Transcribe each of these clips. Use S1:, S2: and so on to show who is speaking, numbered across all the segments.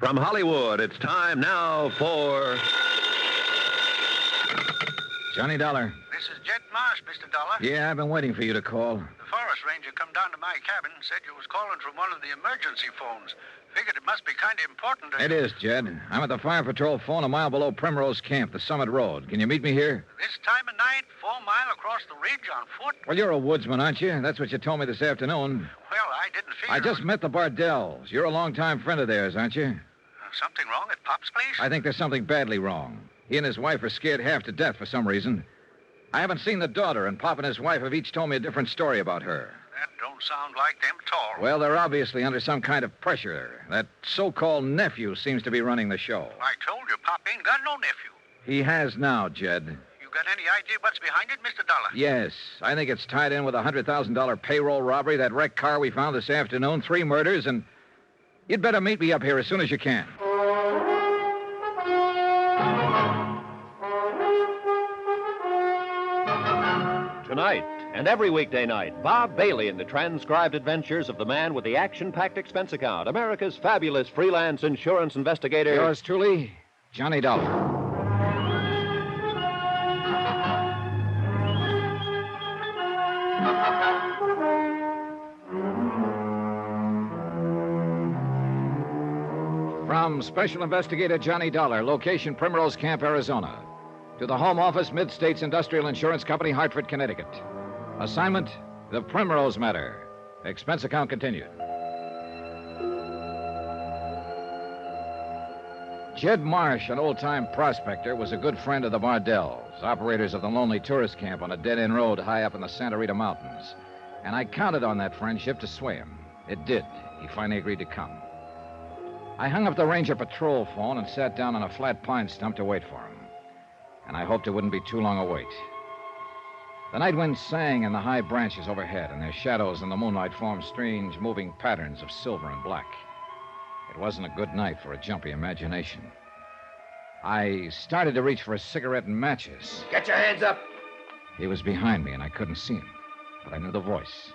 S1: From Hollywood, it's time now for...
S2: Johnny Dollar.
S3: This is Jed Marsh, Mr. Dollar.
S2: Yeah, I've been waiting for you to call.
S3: The forest ranger come down to my cabin, said you was calling from one of the emergency phones. Figured it must be kind of important.
S2: It is, Jed. I'm at the fire patrol phone a mile below Primrose Camp, the Summit Road. Can you meet me here?
S3: This time of night, 4 mile across the ridge on foot?
S2: Well, you're a woodsman, aren't you? That's what you told me this afternoon.
S3: Well, I didn't figure...
S2: I just met the Bardells. You're a longtime friend of theirs, aren't you?
S3: Something wrong at Pop's place?
S2: I think there's something badly wrong. He and his wife are scared half to death for some reason. I haven't seen the daughter, and Pop and his wife have each told me a different story about her.
S3: That don't sound like them at all.
S2: Well, they're obviously under some kind of pressure. That so-called nephew seems to be running the show.
S3: I told you, Pop ain't got no nephew.
S2: He has now, Jed.
S3: You got any idea what's behind it, Mr. Dollar?
S2: Yes. I think it's tied in with a $100,000 payroll robbery, that wrecked car we found this afternoon, 3 murders, and you'd better meet me up here as soon as you can.
S4: Tonight and every weekday night, Bob Bailey in the transcribed adventures of the man with the action-packed expense account, America's fabulous freelance insurance investigator.
S2: Yours truly, Johnny Dollar. From Special Investigator Johnny Dollar, location Primrose Camp, Arizona, to the Home Office, Mid-States Industrial Insurance Company, Hartford, Connecticut. Assignment, the Primrose Matter. Expense account continued. Jed Marsh, an old-time prospector, was a good friend of the Bardells, operators of the lonely tourist camp on a dead-end road high up in the Santa Rita Mountains. And I counted on that friendship to sway him. It did. He finally agreed to come. I hung up the ranger patrol phone and sat down on a flat pine stump to wait for him. And I hoped it wouldn't be too long a wait. The night wind sang in the high branches overhead, and their shadows in the moonlight formed strange, moving patterns of silver and black. It wasn't a good night for a jumpy imagination. I started to reach for a cigarette and matches.
S5: Get your hands up!
S2: He was behind me, and I couldn't see him, but I knew the voice.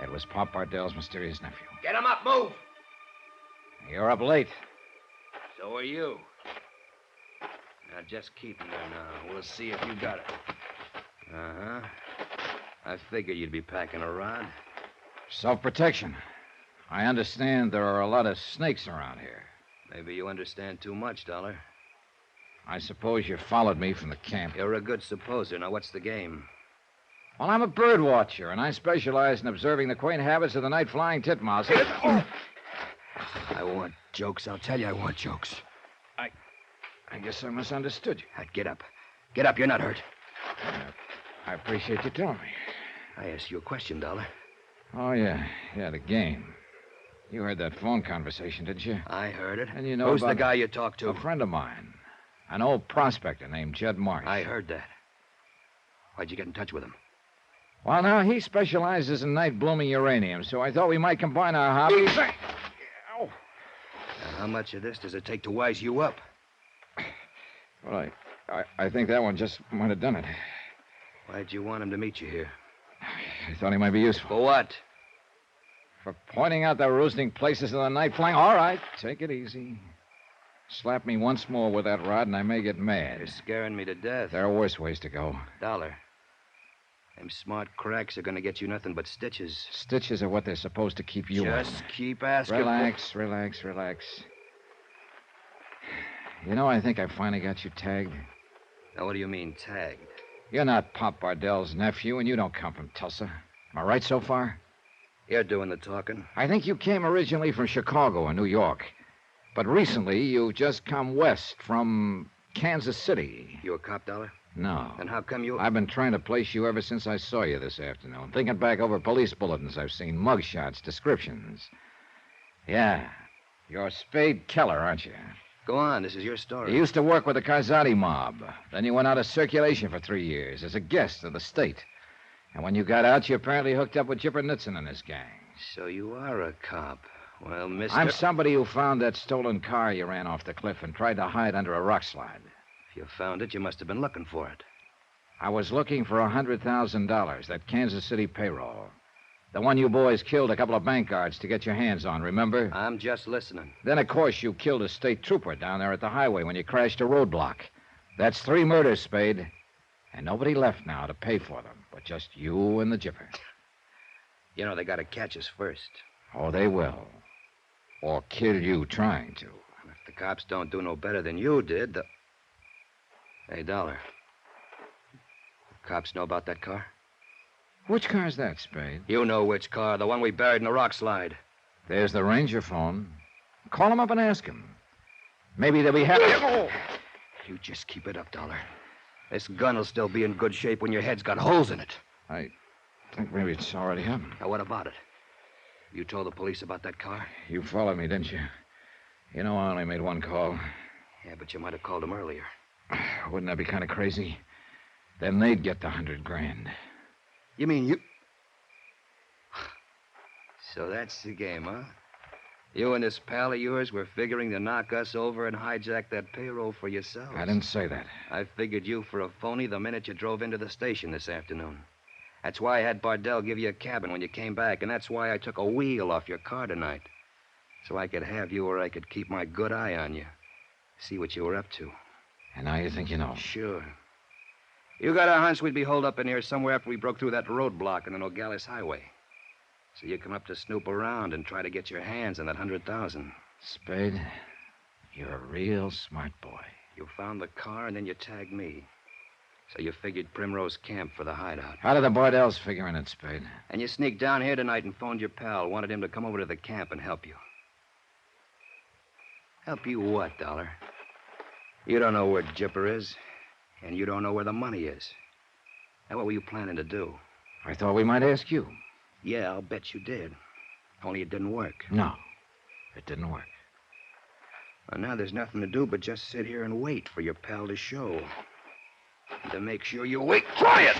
S2: It was Pop Bardell's mysterious nephew.
S5: Get him up, move!
S2: You're up late.
S5: So are you. Now, just keep him there now. We'll see if you got it. Uh-huh. I figured you'd be packing a rod.
S2: Self-protection. I understand there are a lot of snakes around here.
S5: Maybe you understand too much, Dollar.
S2: I suppose you followed me from the camp.
S5: You're a good supposer. Now, what's the game?
S2: Well, I'm a bird watcher, and I specialize in observing the quaint habits of the night-flying titmouse.
S5: I want jokes. I'll tell you I want jokes.
S2: I guess I misunderstood you.
S5: Get up. Get up. You're not hurt.
S2: I appreciate you telling me.
S5: I asked you a question, Dollar.
S2: Oh, yeah. Yeah, the game. You heard that phone conversation, didn't you?
S5: I heard it.
S2: And you know
S5: Who's
S2: about
S5: the guy you talked to?
S2: A friend of mine. An old prospector named Jed Marsh.
S5: I heard that. Why'd you get in touch with him?
S2: Well, now, he specializes in night-blooming uranium, so I thought we might combine our hobbies. Ow.
S5: Now, how much of this does it take to wise you up?
S2: Well, I think that one just might have done it.
S5: Why'd you want him to meet you here?
S2: I thought he might be useful.
S5: For what?
S2: For pointing out the roosting places of the night flying. All right, take it easy. Slap me once more with that rod, and I may get mad.
S5: You're scaring me to death.
S2: There are worse ways to go.
S5: Dollar. Them smart cracks are going to get you nothing but stitches.
S2: Stitches are what they're supposed to keep you on.
S5: Just keep asking.
S2: Relax. You know, I think I finally got you tagged.
S5: Now, what do you mean, tagged?
S2: You're not Pop Bardell's nephew, and you don't come from Tulsa. Am I right so far?
S5: You're doing the talking.
S2: I think you came originally from Chicago or New York. But recently, you've just come west from Kansas City.
S5: You a cop, Dollar?
S2: No.
S5: Then how come you...
S2: I've been trying to place you ever since I saw you this afternoon. Thinking back over police bulletins I've seen, mugshots, descriptions. Yeah. You're Spade Keller, aren't you?
S5: Go on. This is your story.
S2: You used to work with the Karzati mob. Then you went out of circulation for 3 years as a guest of the state. And when you got out, you apparently hooked up with Jipper Nitzen and his gang.
S5: So you are a cop. Well, mister...
S2: I'm somebody who found that stolen car you ran off the cliff and tried to hide under a rock slide.
S5: If you found it, you must have been looking for it.
S2: I was looking for $100,000, that Kansas City payroll. The one you boys killed a couple of bank guards to get your hands on, remember?
S5: I'm just listening.
S2: Then, of course, you killed a state trooper down there at the highway when you crashed a roadblock. That's 3 murders, Spade. And nobody left now to pay for them, but just you and the Jipper.
S5: You know, they got to catch us first.
S2: Oh, they will. Or kill you trying to.
S5: If the cops don't do no better than you did, Hey, Dollar. Cops know about that car?
S2: Which car's that, Spade?
S5: You know which car, the one we buried in the rock slide.
S2: There's the ranger phone. Call him up and ask him. Maybe they'll be happy. Oh!
S5: You just keep it up, Dollar. This gun will still be in good shape when your head's got holes in it.
S2: I think maybe it's already happened.
S5: Now, what about it? You told the police about that car?
S2: You followed me, didn't you? You know, I only made one call.
S5: Yeah, but you might have called them earlier.
S2: Wouldn't that be kind of crazy? Then they'd get the $100,000.
S5: You mean you... So that's the game, huh? You and this pal of yours were figuring to knock us over and hijack that payroll for yourselves.
S2: I didn't say that.
S5: I figured you for a phony the minute you drove into the station this afternoon. That's why I had Bardell give you a cabin when you came back, and that's why I took a wheel off your car tonight. So I could have you where I could keep my good eye on you. See what you were up to.
S2: And now you think you know?
S5: Sure. You got a hunch we'd be holed up in here somewhere after we broke through that roadblock on the Nogales Highway. So you come up to snoop around and try to get your hands on that $100,000.
S2: Spade, you're a real smart boy.
S5: You found the car and then you tagged me. So you figured Primrose camp for the hideout.
S2: How did the Bardells figure in it, Spade?
S5: And you sneaked down here tonight and phoned your pal, wanted him to come over to the camp and help you. Help you what, Dollar? You don't know where Jipper is, and you don't know where the money is. Now, what were you planning to do?
S2: I thought we might ask you.
S5: Yeah, I'll bet you did. Only it didn't work.
S2: No, it didn't work.
S5: Well, now there's nothing to do but just sit here and wait for your pal to show. And to make sure you wait quiet!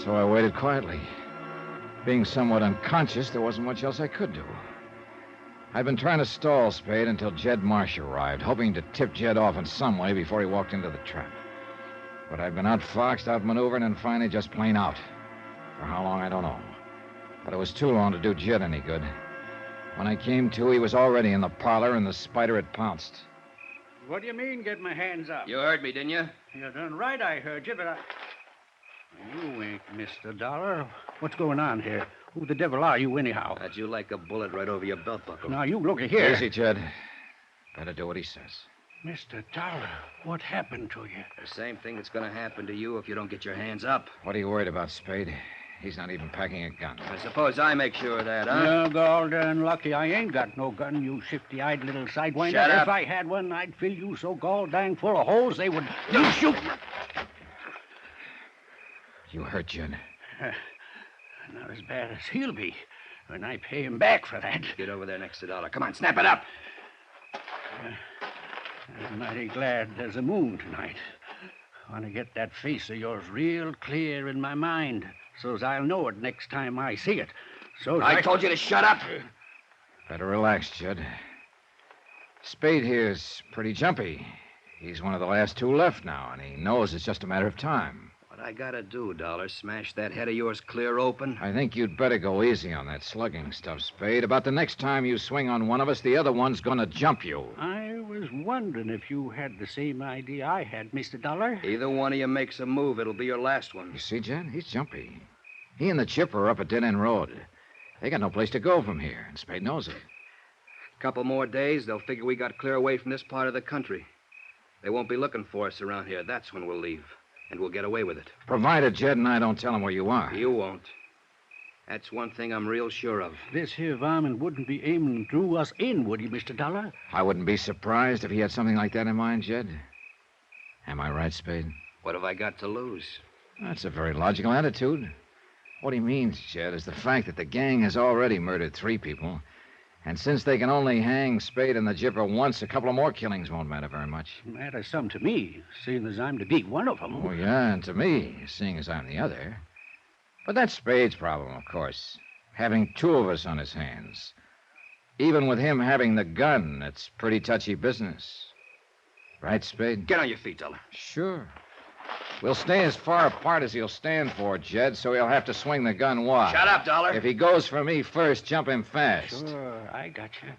S2: So I waited quietly. Being somewhat unconscious, there wasn't much else I could do. I'd been trying to stall Spade until Jed Marsh arrived, hoping to tip Jed off in some way before he walked into the trap. But I'd been outfoxed, outmaneuvered, and finally just plain out. For how long, I don't know. But it was too long to do Jed any good. When I came to, he was already in the parlor, and the spider had pounced.
S3: What do you mean, get my hands up?
S5: You heard me, didn't you?
S3: You're done right, I heard you, but You ain't Mr. Dollar. What's going on here? Who the devil are you, anyhow?
S5: How'd you like a bullet right over your belt buckle?
S3: Now, you look here.
S2: Easy, Jed. Better do what he says.
S3: Mr. Dollar, what happened to you?
S5: The same thing that's going to happen to you if you don't get your hands up.
S2: What are you worried about, Spade? He's not even packing a gun.
S5: I suppose I make sure of that, huh?
S3: You're gall darn lucky I ain't got no gun, you shifty-eyed little sidewinder.
S5: Shut up.
S3: If I had one, I'd fill you so gall dang full of holes they would... You shoot...
S2: You hurt, Jed.
S3: Not as bad as he'll be when I pay him back for that.
S5: Get over there next to Dollar. Come on, snap it up.
S3: I'm mighty glad there's a moon tonight. I want to get that face of yours real clear in my mind, so's I'll know it next time I see it.
S5: I told you to shut up.
S2: Better relax, Jed. Spade here's pretty jumpy. He's one of the last two left now, and he knows it's just a matter of time.
S5: What I gotta do, Dollar, smash that head of yours clear open?
S2: I think you'd better go easy on that slugging stuff, Spade. About the next time you swing on one of us, the other one's gonna jump you.
S3: I was wondering if you had the same idea I had, Mr. Dollar.
S5: Either one of you makes a move, it'll be your last one.
S2: You see, Jed? He's jumpy. He and the chipper are up a dead-end road. They got no place to go from here, and Spade knows it.
S5: Couple more days, they'll figure we got clear away from this part of the country. They won't be looking for us around here. That's when we'll leave. And we'll get away with it.
S2: Provided Jed and I don't tell him where you are.
S5: You won't. That's one thing I'm real sure of.
S3: This here varmint wouldn't be aiming through us in, would he, Mr. Dollar?
S2: I wouldn't be surprised if he had something like that in mind, Jed. Am I right, Spade?
S5: What have I got to lose?
S2: That's a very logical attitude. What he means, Jed, is the fact that the gang has already murdered 3 people. And since they can only hang Spade and the Jipper once, a couple of more killings won't matter very much.
S3: Matters some to me, seeing as I'm to be one of them.
S2: Oh, yeah, and to me, seeing as I'm the other. But that's Spade's problem, of course. Having 2 of us on his hands. Even with him having the gun, it's pretty touchy business. Right, Spade?
S5: Get on your feet, Dollar.
S2: Sure. We'll stay as far apart as he'll stand for, Jed, so he'll have to swing the gun wide.
S5: Shut up, Dollar.
S2: If he goes for me first, jump him fast.
S3: Sure, I got you.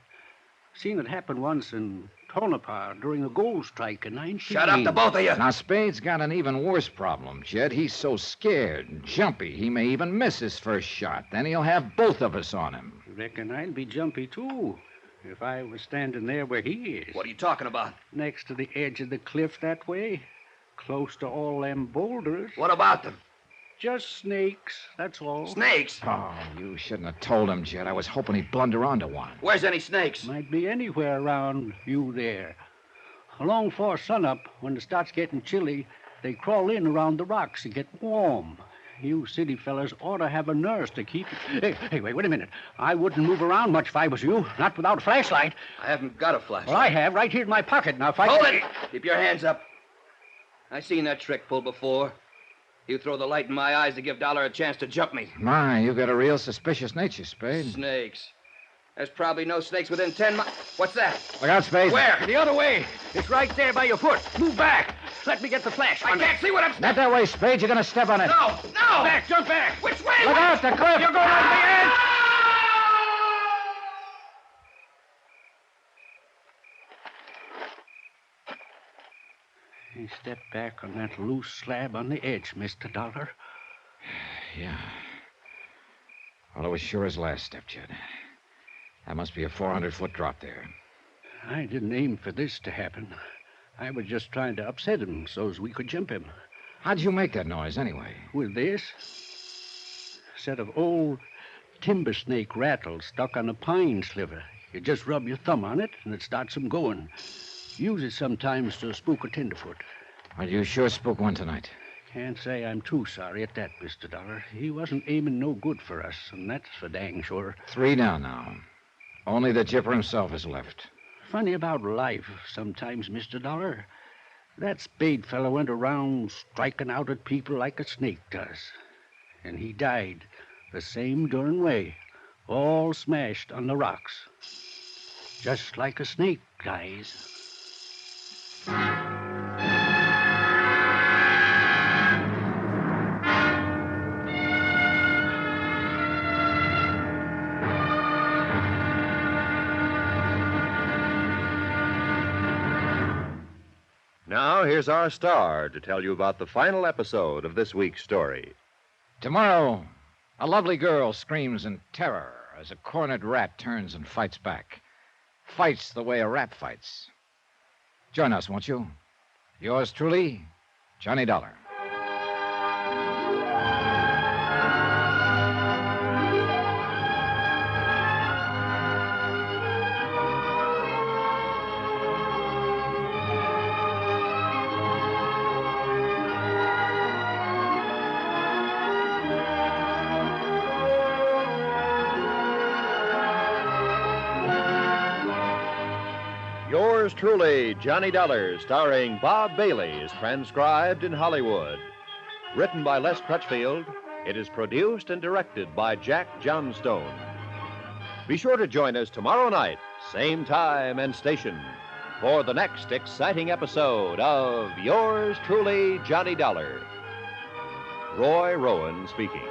S3: Seen it happen once in Tonopah during the gold strike in 19...
S5: Shut up, the both of you.
S2: Now, Spade's got an even worse problem, Jed. He's so scared and jumpy, he may even miss his first shot. Then he'll have both of us on him.
S3: Reckon I'd be jumpy, too, if I was standing there where he is.
S5: What are you talking about?
S3: Next to the edge of the cliff that way. Close to all them boulders.
S5: What about them?
S3: Just snakes, that's all.
S5: Snakes?
S2: Oh, you shouldn't have told him, Jed. I was hoping he'd blunder onto one.
S5: Where's any snakes?
S3: Might be anywhere around you there. Along before sunup, when it starts getting chilly, they crawl in around the rocks to get warm. You city fellas ought to have a nurse to keep... Hey, wait a minute. I wouldn't move around much if I was you, not without a flashlight.
S5: I haven't got a flashlight.
S3: Well, I have, right here in my pocket. Now, if I...
S5: Hold it! Keep your hands up. I seen that trick pulled before. You throw the light in my eyes to give Dollar a chance to jump me.
S2: My, you got a real suspicious nature, Spade.
S5: Snakes. There's probably no snakes within 10 miles. What's that?
S2: Look out, Spade.
S5: Where?
S3: The other way. It's right there by your foot. Move back. Let me get the flash.
S5: I can't see what I'm...
S2: Not that way, Spade. You're going to step on it.
S5: No!
S3: Back, jump back.
S5: Which way?
S2: Look out, the cliff.
S3: You're going over the edge. Hey, step back on that loose slab on the edge, Mr. Dollar.
S2: Yeah. Well, it was sure his last step, Jed. That must be a 400-foot drop there.
S3: I didn't aim for this to happen. I was just trying to upset him so's we could jump him.
S2: How'd you make that noise, anyway?
S3: With this set of old timber snake rattles stuck on a pine sliver. You just rub your thumb on it, and it starts them going. Use it sometimes to spook a tenderfoot.
S2: Well, you sure spoke one tonight.
S3: Can't say I'm too sorry at that, Mr. Dollar. He wasn't aiming no good for us, and that's for dang sure.
S2: 3 down now. Only the Jipper himself is left.
S3: Funny about life sometimes, Mr. Dollar. That Spade fella went around striking out at people like a snake does. And he died the same darn way, all smashed on the rocks. Just like a snake dies.
S4: Now, here's our star to tell you about the final episode of this week's story.
S2: Tomorrow, a lovely girl screams in terror as a cornered rat turns and fights back. Fights the way a rat fights. Join us, won't you? Yours truly, Johnny Dollar.
S4: Yours truly, Johnny Dollar, starring Bob Bailey, is transcribed in Hollywood. Written by Les Crutchfield, it is produced and directed by Jack Johnstone. Be sure to join us tomorrow night, same time and station, for the next exciting episode of Yours truly, Johnny Dollar. Roy Rowan speaking.